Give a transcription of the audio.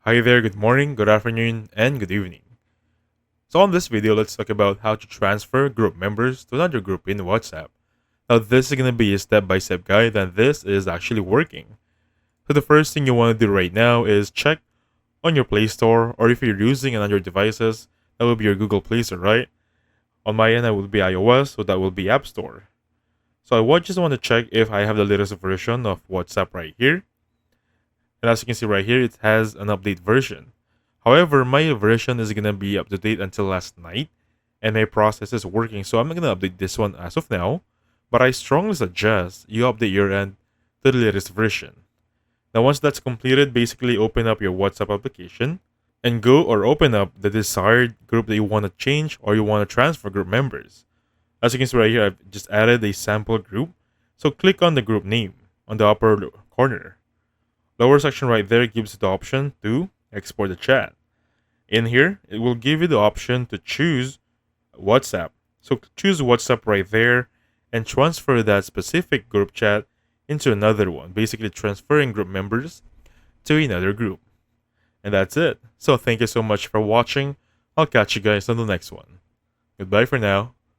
Hi there, good morning, good afternoon, and good evening. So on this video, let's talk about how to transfer group members to another group in WhatsApp. Now this is going to be a step-by-step guide and this is actually working. So the first thing you want to do right now is check on your Play Store, or if you're using another devices, that will be your Google Play Store, right? On my end, that will be iOS, so that will be App Store. So just want to check if I have the latest version of WhatsApp right here. And as you can see right here, it has an update version. However, my version is gonna be up to date until last night, and my process is working, so I'm not gonna update this one as of now. But I strongly suggest you update your end to the latest version. Now, once that's completed, basically open up your WhatsApp application and go or open up the desired group that you want to change or you want to transfer group members. As you can see right here, I've just added a sample group. So click on the group name on the upper corner. Lower section right there gives you the option to export the chat. In here, it will give you the option to choose WhatsApp. So choose WhatsApp right there and transfer that specific group chat into another one, basically transferring group members to another group. And that's it. So thank you so much for watching. I'll catch you guys on the next one. Goodbye for now.